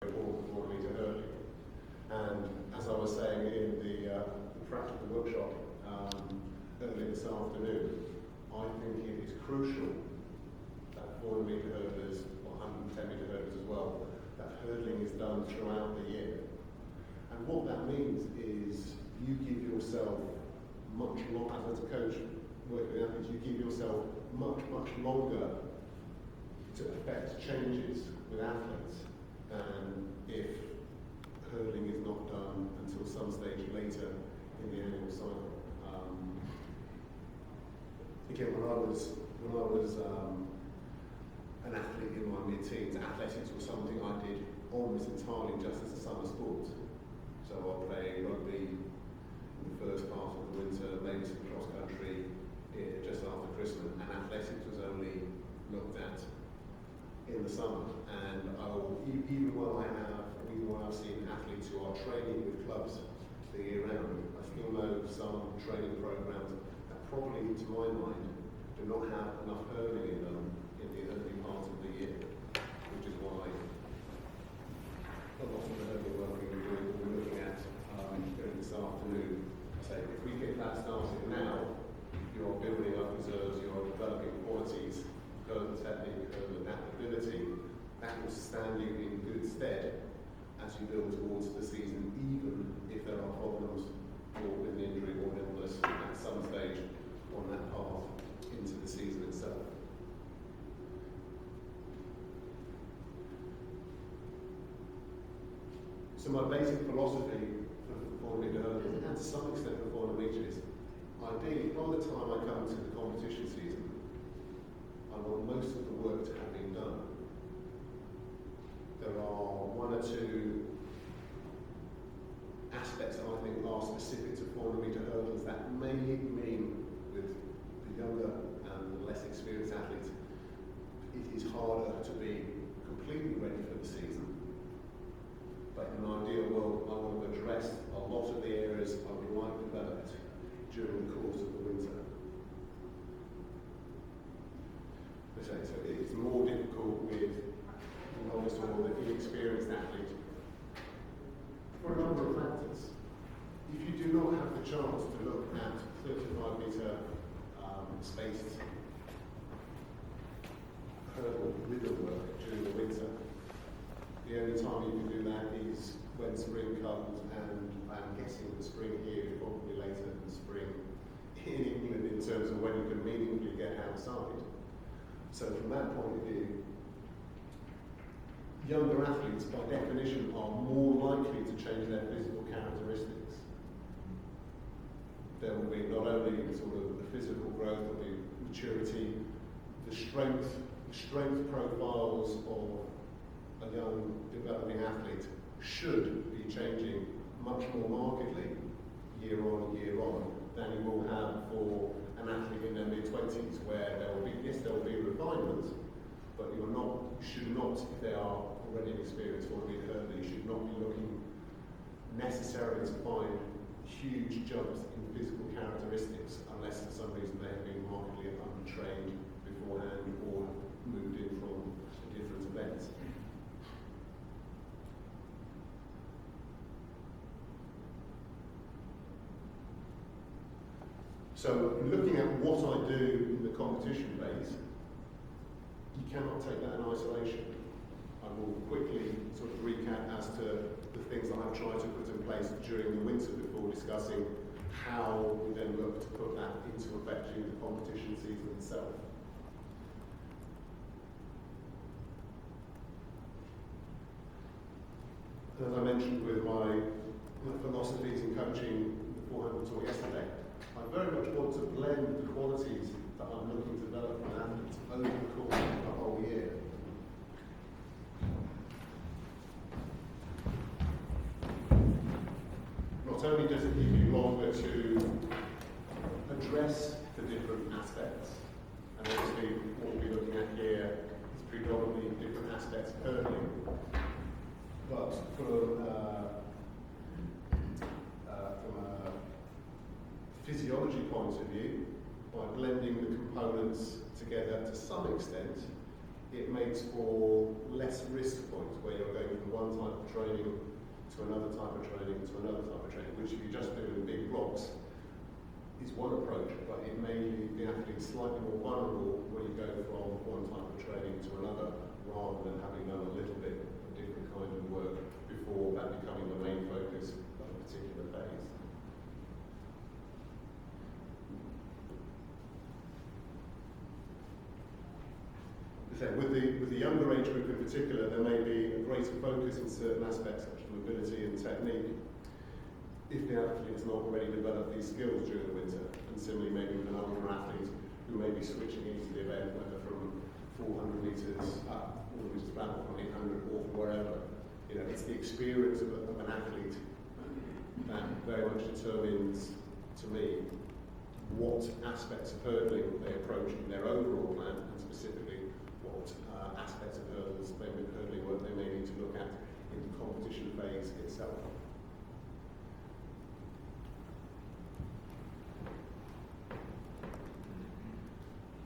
important for me to hurdling. And as I was saying in the practical workshop earlier this afternoon, I think it is crucial that 400 metre hurdlers, or 110 metre hurdlers as well, that hurdling is done throughout the year. And what that means is you give yourself much longer, as a coach working with athletes, you give yourself much longer to affect changes with athletes than if hurdling is not done until some stage later in the annual cycle. Again, when I was an athlete in my mid-teens, athletics was something I did almost entirely just as a summer sport. So I'll play rugby in the first part of the winter, maybe some cross country just after Christmas, and athletics was only looked at in the summer. And even when I've seen athletes who are training with clubs the year round, I still know some training programs that probably, to my mind, do not have enough hurdling in them in the early part of the year, which is why a lot of the hurdling work we're looking at during this afternoon. So if we get that started now, you're building up reserves, you're developing qualities, hurdle technique, hurdle adaptability, that will stand you in good stead as you build towards the season, even if there are problems or with an injury or illness at some stage on that path into the season itself. So my basic philosophy for 400 metre hurdles, and to some extent for 400 metres, ideally, by the time I come to the competition season, I want most of the work to have been done. There are one or two aspects that I think are specific to 400 metre hurdles that may mean with the younger and less experienced athletes, it is harder to be completely ready for the season. But in an ideal world, I want to address a lot of the areas I would like developed during the course of the winter. So it's more difficult with the novice or the inexperienced athlete for a number of factors. If you do not have the chance to look at 35 metre spaced hurdle rhythm work during the winter, the only time you can do that is when spring comes, and I'm guessing the spring here is probably later than spring in England in terms of when you can meaningfully get outside. So from that point of view, younger athletes by definition are more likely to change their physical characteristics. There will be not only sort of the physical growth, but the maturity, the strength profiles of a young developing athlete should be changing much more markedly year on than you will have for an athlete in their mid-20s, where there will be refinements, but you should not, if they are already experienced or being hurdler, you should not be looking necessarily to find huge jumps in physical characteristics unless for some reason they have been markedly untrained beforehand or moved in from different events. So looking at what I do in the competition phase, you cannot take that in isolation. I will quickly sort of recap as to the things that I've tried to put in place during the winter before discussing how we then look to put that into effect during the competition season itself. As I mentioned with my philosophies in coaching the 400 talk yesterday, I very much want to blend the qualities that I'm looking to develop in athletes over the course of the whole year. Not only does it give you longer to address the different aspects, and obviously what we'll be looking at here is predominantly different aspects of hurdling, but from a physiology point of view, by blending the components together to some extent, it makes for less risk points where you're going from one type of training to another type of training to another type of training, which if you just do in big blocks is one approach, but it may leave the athlete slightly more vulnerable when you go from one type of training to another, rather than having done a little bit of different kind of work before that becoming the main focus of a particular phase. So with the younger age group in particular, there may be a greater focus in certain aspects such as mobility and technique if the athlete has not already developed these skills during the winter. And similarly, maybe with an older athlete who may be switching into the event, whether from 400 metres up, 400 metres back, or from 800 or from wherever. You know, it's the experience of an athlete that very much determines, to me, what aspects of hurdling they approach in their overall plan, and specifically what aspects of hurdling work they may need to look at in the competition phase itself.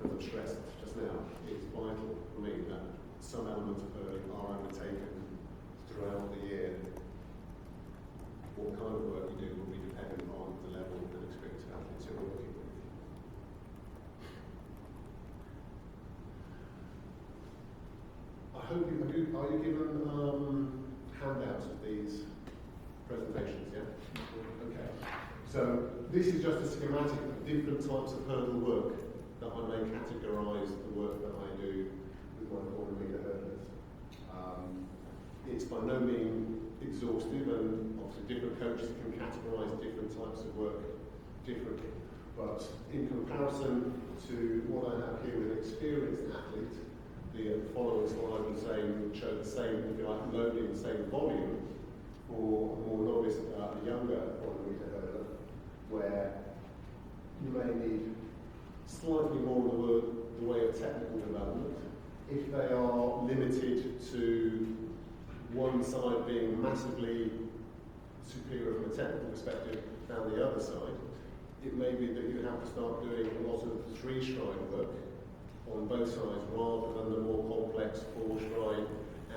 As I've stressed just now, it's vital for me that some elements of hurdling are undertaken throughout the year. What kind of work you do will be dependent on the level and experience of athletes you're working with. I hope are you given handouts of these presentations, yeah? Okay. So this is just a schematic of different types of hurdle work that I may categorise the work that I do with my 400 metre hurdlers. It's by no means exhaustive, and obviously different coaches can categorise different types of work differently. But in comparison to what I have here with an experienced athlete, the following slide would show the same, if you like, loading, the same volume for a more novice, a younger 400 metre hurdler, where you may need slightly more in the way of technical development. If they are limited to one side being massively superior from a technical perspective than the other side, it may be that you have to start doing a lot of three-stride work on both sides rather than the more complex four-stride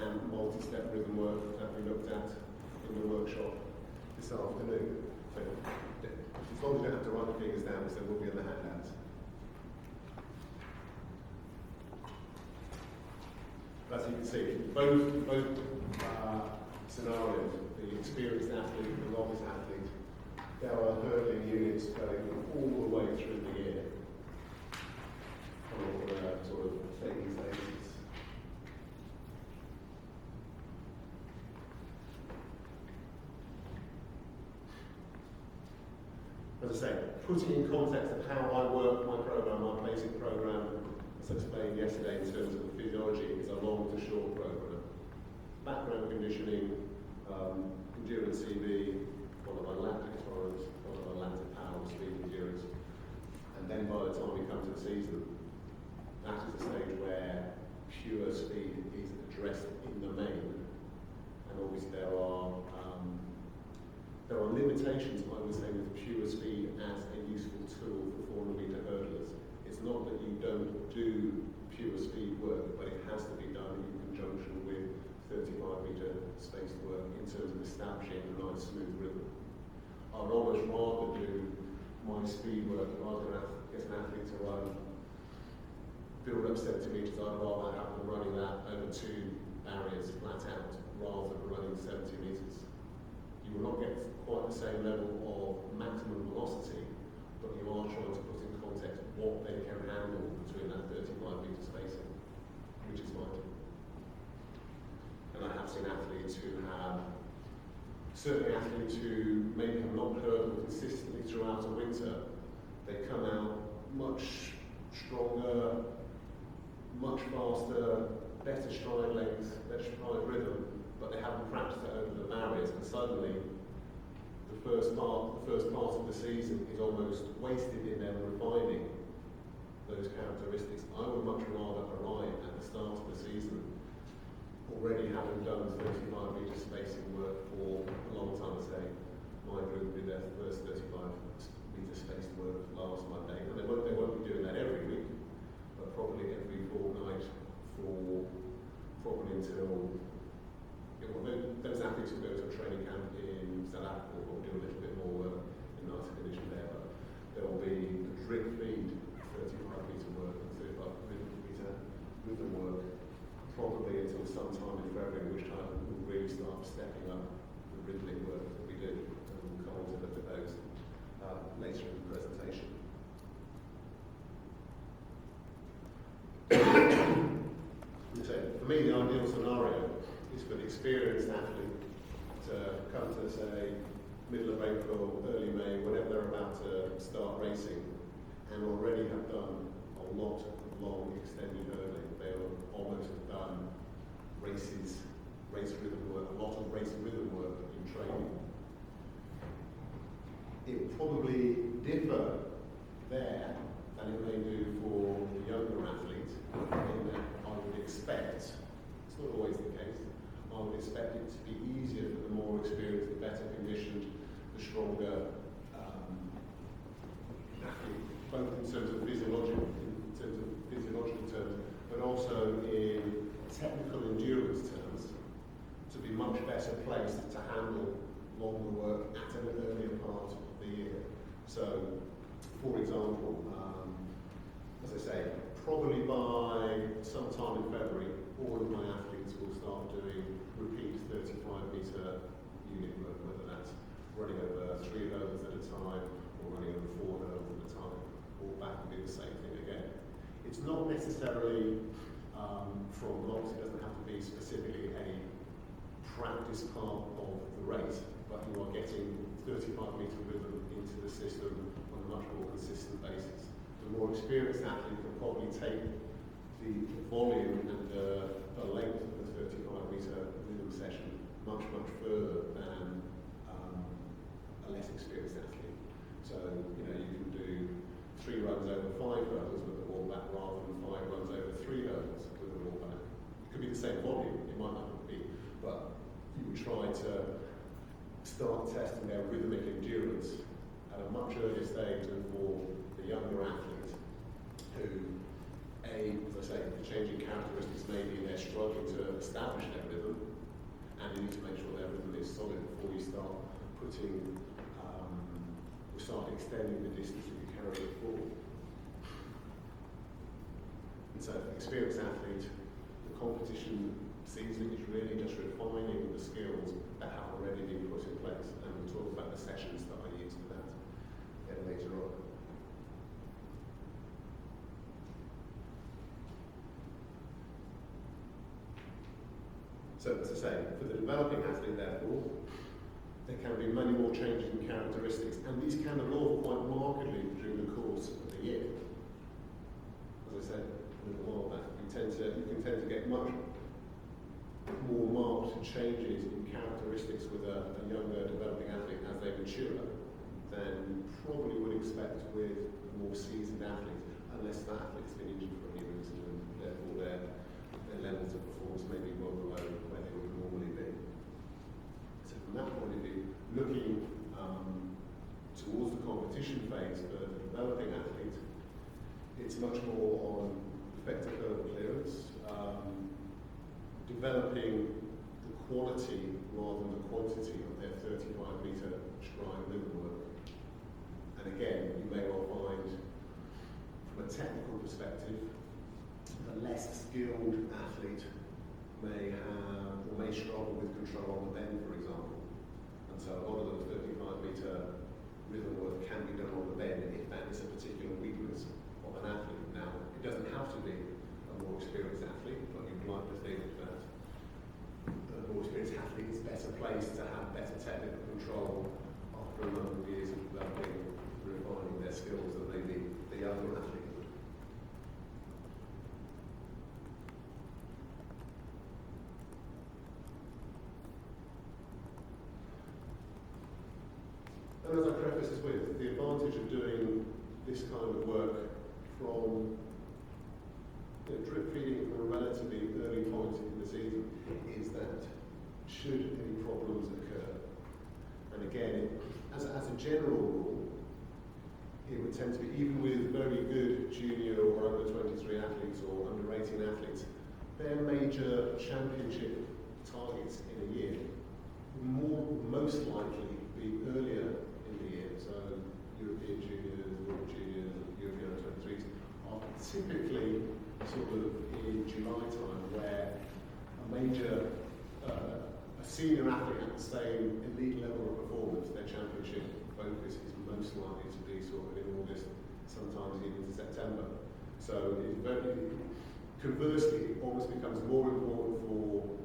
and multi-step rhythm work that we looked at in the workshop this afternoon. So, as long as you don't have to write the figures down, because they will be in the handouts. As you can see, both scenarios, the experienced athlete and the novice athlete, there are hurdling units going all the way through the year on a sort of phase basis. As I say, putting in context of how I work my program, my basic program, as I explained yesterday in terms of the physiology, is a long to short program. Background conditioning, endurance CV, followed by lactic tolerance, followed by lactic power, speed, endurance. And then by the time we come to the season, that is the stage where pure speed is addressed in the main. And obviously there are limitations, I would say, with pure speed as a useful tool for 400 metre hurdlers. It's not that you don't do pure speed work, but it has to be done in conjunction with 35 metre spaced work in terms of establishing a nice smooth rhythm. I would almost rather do my speed work if I was going to get an athlete to run, build up 70 metres, I'd rather have them running that over two barriers flat out rather than running 70 metres. You will not get quite the same level of maximum velocity, but you are trying to put in context what they can handle between that 35 metre spacing, which is vital. And I have seen athletes who have, certainly athletes who maybe have not hurdled consistently throughout a winter, they come out much stronger, much faster, better stride length, better stride rhythm, but they haven't practiced it over the barriers, and suddenly the first part of the season is almost wasted in them refining those characteristics. I would much rather arrive at the start of the season already having done 35 metre spacing work for a long time. Say my group did their first 35 metre spaced work last Monday, and they won't be doing that every week, but probably every fortnight for athlete to come to, say, middle of April, early May, whenever they're about to start racing, and already have done a lot of long extended hurdling. They'll almost have done race rhythm work, a lot of race rhythm work in training. It will probably differ there than it may do for the younger athlete, in that I would expect, it's not always the case, I would expect it to be easier for the more experienced, the better conditioned, the stronger athlete, both in terms of physiological terms, but also in technical endurance terms, to be much better placed to handle longer work at an earlier part of the year. So, for example, as I say, probably by sometime in February, all of my athletes will start doing repeat 35-metre unit work, whether that's running over 3 hurdles at a time or running over 4 hurdles at a time, all back and do the same thing again. It's not necessarily from blocks, it doesn't have to be specifically a practice part of the race, but you are getting 35-metre rhythm into the system on a much more consistent basis. The more experienced athlete can probably take the volume and the length of the 35-metre rhythm session much further than a less experienced athlete. So, you know, you can do 3 runs over 5 hurdles with the wall back rather than 5 runs over 3 hurdles with the wall back. It could be the same volume, it might not be, but you would try to start testing their rhythmic endurance at a much earlier stage than for the younger athlete who, as I say, the changing characteristics may be they're struggling to establish their rhythm, and you need to make sure their rhythm is solid before you start putting, or start extending the distance that you carry it forward. And so, for the experienced athlete, the competition season is really just refining the skills that have already been put in place, and we'll talk about the sessions that I use for that later on. So, as I say, for the developing athlete, therefore, there can be many more changes in characteristics, and these can evolve quite markedly during the course of the year. As I said a little while back, you can tend to get much more marked changes in characteristics with a younger developing athlete as they mature than you probably would expect with a more seasoned athlete, unless that athlete's been injured for any reason, and therefore their levels of performance may be well below where they would normally be. So from that point of view, looking towards the competition phase for the developing athlete, it's much more on effective hurdle clearance, developing the quality rather than the quantity of their 35-metre stride rhythm work. And again, you may well find, from a technical perspective, a less skilled athlete may have or may struggle with control on the bend, for example. And so a lot of those 35-metre rhythm work can be done on the bend if that is a particular weakness of an athlete. Now, it doesn't have to be a more experienced athlete, but you'd like to think that a more experienced athlete is better placed to have better technical control after a number of years of developing, refining their skills than maybe the younger athlete would. And as I preface this with, the advantage of doing this kind of work from drip feeding from a relatively early point in the season is that should any problems occur, and again, as a general rule, it would tend to be, even with very good junior or under 23 athletes or under 18 athletes, their major championship targets in a year would most likely be earlier in the year. So European juniors, World juniors, European under 23s are typically sort of in July time, where a major, a senior athlete at the same elite level of performance, their championship focus is most likely to be sort of in August, sometimes even to September. So it's very, conversely, it almost becomes more important for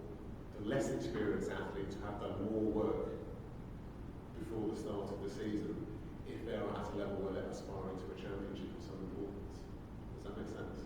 the the less experienced athletes have done more work before the start of the season if they are at a level where they're aspiring to a championship of some importance. Does that make sense?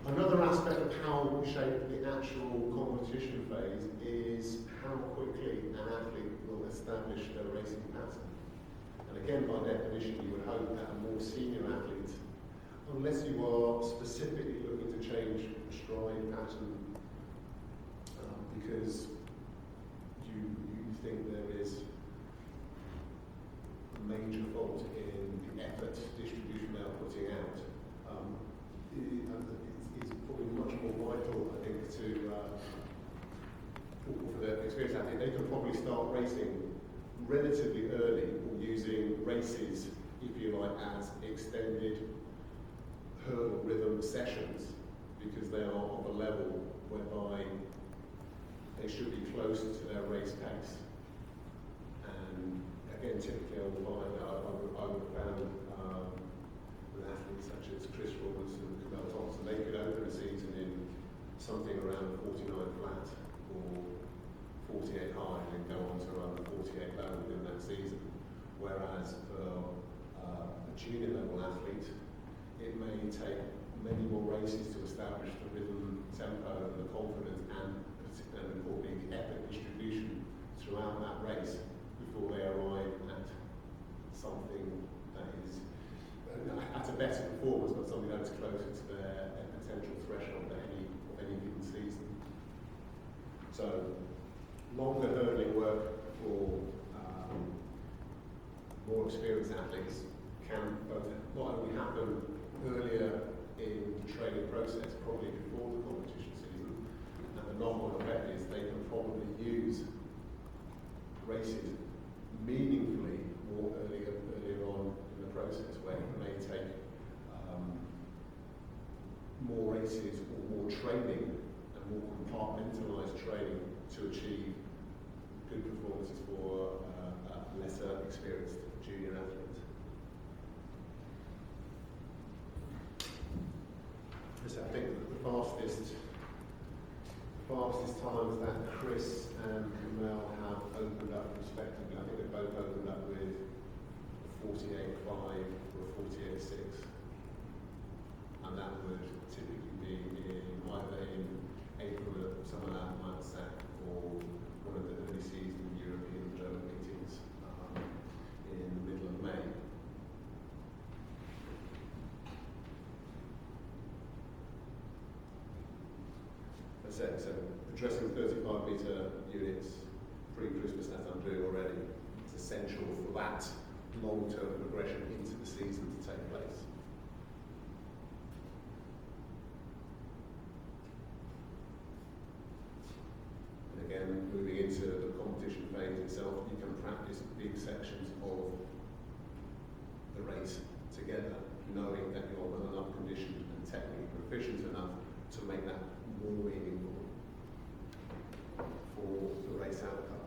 Another aspect of how we shape the actual competition phase is how quickly an athlete will establish their racing pattern. And again, by definition, you would hope that a more senior athlete, unless you are specifically looking to change a stride pattern because you think there is a major fault in the effort distribution they are putting out, it's probably much more vital, I think, to for the experienced athlete. They can probably start racing relatively early, or using races, if you like, as extended hurdle rhythm sessions, because they are of a level whereby they should be close to their race pace. And again, typically I would find that I would found with athletes such as Chris Robertson and Camille Thompson, they could open a season in something around 49 flat or 48 high and then go on to around 48 low within that season. Whereas for a junior level athlete, it may take many more races to establish the rhythm, tempo, and the confidence, and importantly the effort distribution throughout that race before they arrive at something that is at a better performance, but something that is closer to their potential threshold of any given season. So, longer hurdling work for more experienced athletes can both not only happen earlier in the training process, probably before the competition season, and the knock-on effect is they can probably use races meaningfully more earlier on in the process, where it may take more races or more training and more compartmentalised training to achieve good performances for lesser experienced junior athletes. So I think the fastest times that Chris and Mel have opened up respectively, I think they both opened up with 48.5 or 48.6, and that would typically be either in April at somewhere like Mindset or one of the early season European and German meetings in the middle of May. As I said, so addressing 35 metre units pre-Christmas, as I'm doing already, it's essential for that long-term progression into the season to take place. And again, moving into the competition phase itself, you can practice big sections of the race together, knowing that you're well enough conditioned and technically proficient enough to make that more meaningful for the race outcome.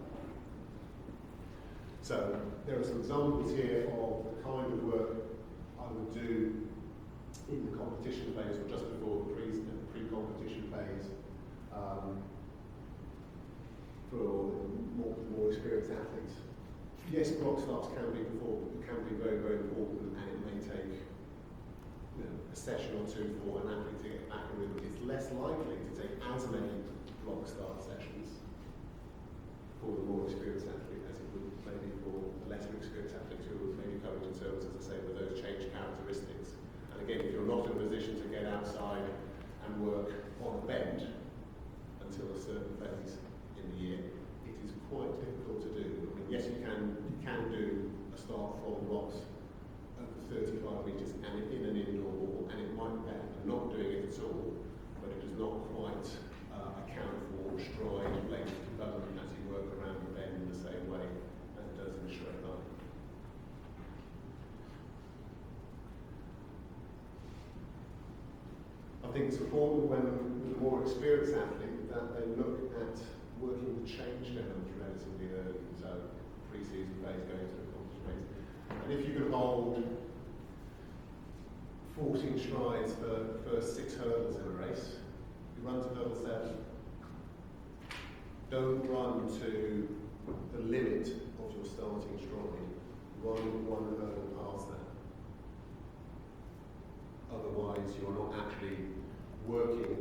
So there are some examples here of the kind of work I would do in the competition phase or just before the pre-competition phase for more experienced athletes. Yes, block starts can be very, very important, and it may take a session or two for an athlete to get back in rhythm. It's less likely to take as many block start sessions for the more experienced athlete as it would maybe for the lesser experienced athlete who would maybe come into terms, as I say, with those change characteristics. And again, if you're not in a position to get outside and work on a bend until a certain phase in the year, it is quite difficult to do. I mean, yes, you can do a start from blocks over 35 metres and in an indoor ball, and it might be better than not doing it at all, but it does not quite account for stride length development as you work around the bend in the same way as it does in a straight line. I think it's important when with a more experienced athlete that they pre-season phase going into the competition phase. And if you can hold 14 strides for the first 6 hurdles in a race, you run to hurdle 7. Don't run to the limit of your starting stride. Run 1 hurdle past that. Otherwise, you're not actually working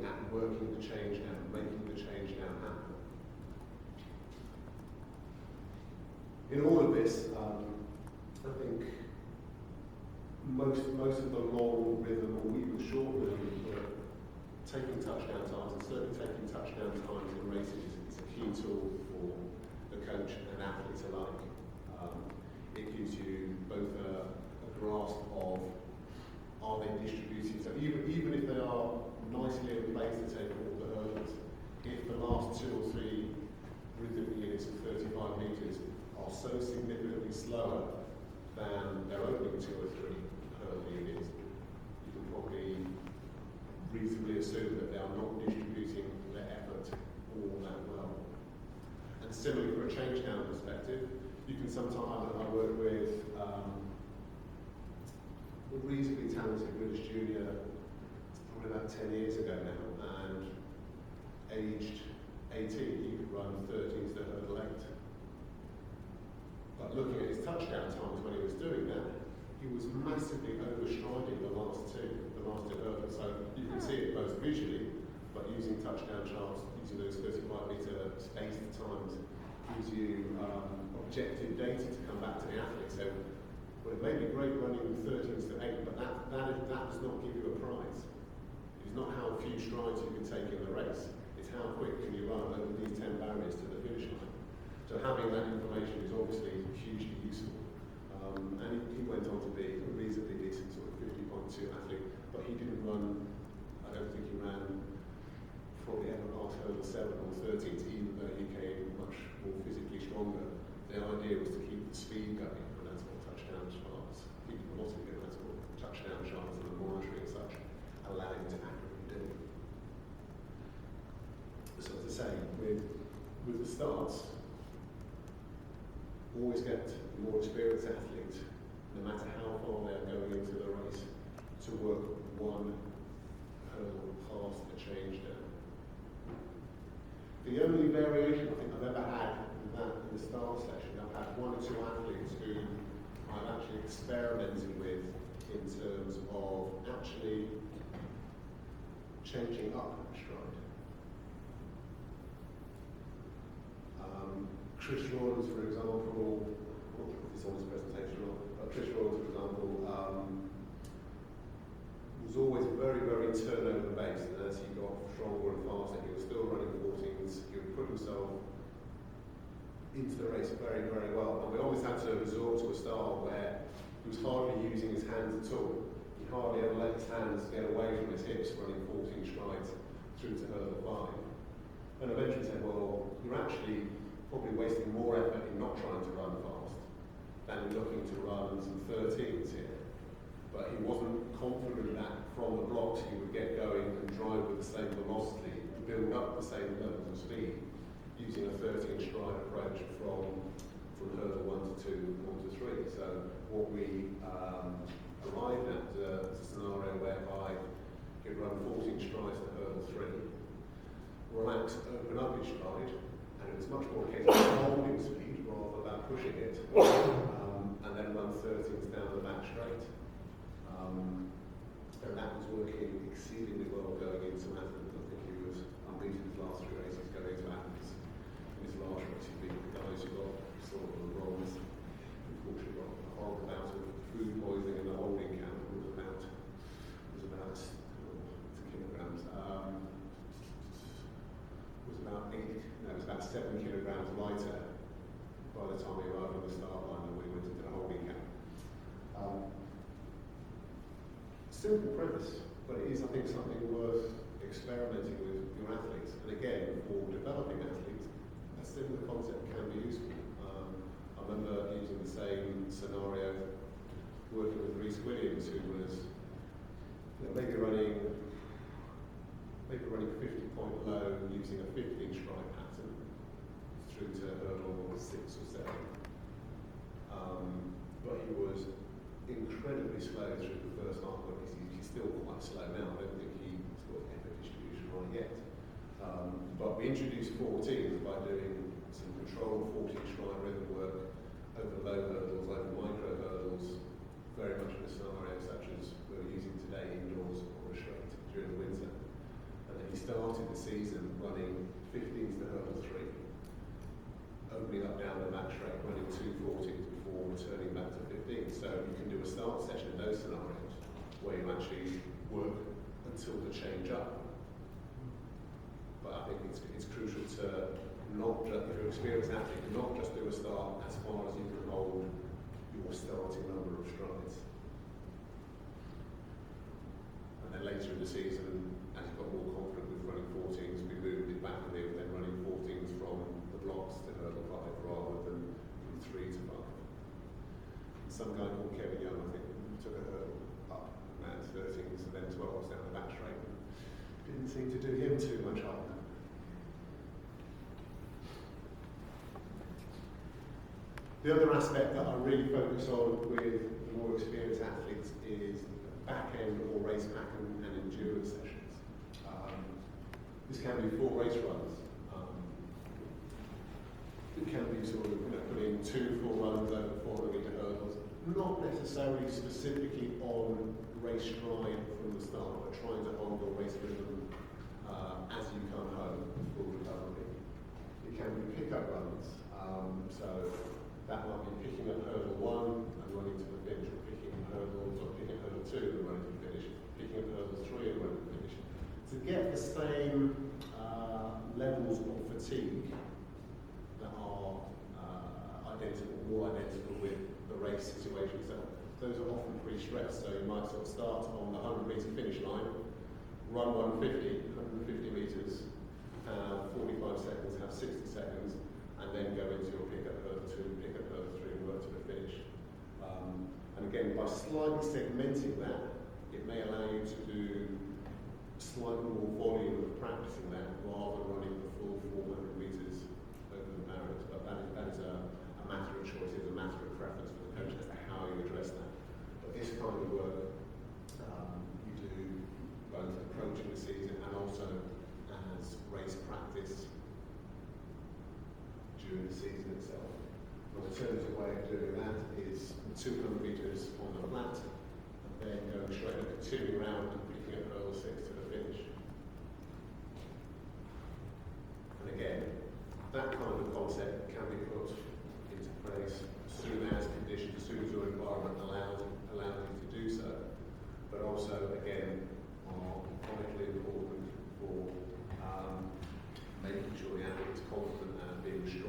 the change down, making the change down happen. In all of this, I think most of the long rhythm or even short rhythm, taking touchdown times, and certainly taking touchdown times in races is a key tool for the coach and athletes alike. It gives you both a grasp of, are they distributing? So even if they are nicely in place to take all the hurdles, if the last 2 or 3 rhythm units of 35 metres are so significantly slower than their opening 2 or 3 hurdle units, you can probably reasonably assume that they are not distributing their effort all that well. And similarly, for a change down perspective, you can sometimes, I work with a reasonably talented British junior, probably about 10 years ago now, and aged 18, he could run 13s to hurdle 8. But looking at his touchdown times when he was doing that, he was massively overstriding the last two hurdles. So you can see it both visually, but using touchdown charts, using those 35-metre spaced times, gives you objective data to come back to the athlete. So, well, it may be great running 13s to 8, but that does not give you a prize. It's not how few strides you can take in the race. It's how quick can you run over these 10 barriers to the finish line. So having that information is obviously hugely useful. And he went on to be a reasonably decent sort of 50.2 athlete, but he didn't run, I don't think he ran probably ever past hurdle 7 or 13, even though he came much more physically stronger. The idea was to keep the speed going, and that's what touchdown charts, keep the velocity going, that's what touchdown charts and the monitoring and such allow you to accurately do. So as I say, with the starts, always get the more experienced athlete, no matter how far they are going into the race, to work 1 hurdle past the change down. The only variation I think I've ever had in the start section, I've had 1 or 2 athletes who I've actually experimented with in terms of actually changing up a stride. Chris Rawlins, for example, I'm not sure if it's on his presentation or not, but Chris Rawlins, for example, was always very, very turnover based, and as he got stronger and faster, he was still running 14s. He would put himself into the race very, very well. And we always had to resort to a style where he was hardly using his hands at all. He hardly ever let his hands get away from his hips, running 14 strides through to hurdle 5. And eventually said, well, you're actually probably wasting more effort in not trying to run fast than looking to run some 13s here. But he wasn't confident that from the blocks he would get going and drive with the same velocity, build up the same levels of speed, using a 13 stride approach from hurdle 1 to 2, 1 to 3. So what we arrived at was a scenario whereby he'd run 14 strides to hurdle 3, relax, open up his stride, and it was much more a case of holding speed rather than pushing it, and then run 13s down the back straight. And that was working exceedingly well going into Athens. I think he was unbeaten his last 3 races going into Athens. In his last race, he beat the guys who got sort of the bronze. Unfortunately, got a horrible bout of food poisoning in the holding camp. It was about 7 kilograms lighter by the time we arrived on the start line and we went into the holding camp. Simple premise, but it is, I think, something worth experimenting with your athletes. And again, for developing athletes, a similar concept can be useful. I remember using the same scenario working with Reece Williams, who was maybe running 50-point low using a 15 stride pattern through to hurdle 6 or 7. But he was incredibly slow through the first half of the race. He's still quite slow now. I don't think he's got the effort distribution right yet. But we introduced 14 by doing some controlled 14-stride rhythm work over low hurdles, over micro hurdles, very much in a scenario such as we're using today indoors or a straight during the winter. And then he started the season running 15s to hurdle 3, opening up down the back straight, running 2 14s before returning back to 15. So you can do a start session in those scenarios where you actually work until the change up. But I think it's crucial to not just, if you're an experienced athlete, not just do a start as far as you can hold your starting number of strides. And then later in the season, as you got more confident with running 14s, we moved it back and they were then running 14s from the blocks to hurdle 5 rather than from 3 to 5. Some guy called Kevin Young, I think, took a hurdle up around 13s and then 12s down the back straight. Didn't seem to do him too much harm. The other aspect that I really focus on with the more experienced athletes is back-end or race pattern and endurance sessions. This can be 4 race runs. It can be sort of putting 2 full runs over 400-metre hurdles, not necessarily specifically on race stride from the start, but trying to hold your race rhythm as you come home, full recovery. It can be pick-up runs. So that might be picking up hurdle 1 and running to the finish, or picking up hurdle 2 and running to the finish, picking up hurdle 3 and running to the finish. To get the same levels of fatigue that are more identical with the race situation. So those are often pre-stressed. So you might sort of start on the 100-metre finish line, run 150 metres, have 45 seconds, have 60 seconds, and then go into your pick up hurdle 2, pick up hurdle 3, and work to the finish. And again, by slightly segmenting that, it may allow you to do slightly more volume of practicing that rather than running the full 400 metres over the barriers. But that is a matter of choice, it's a matter of preference for the coach as to how you address that. But this kind of work you do both approaching the season and also as race practice during the season itself. An alternative way of doing that is 200 metres on the flat, and then going straight up, continuing around and picking up hurdle 6 to the finish. And again, that kind of concept can be put into place as soon as conditions, as soon as your environment allows you to do so, but also, again, are vitally important for making sure the athlete is confident and being strong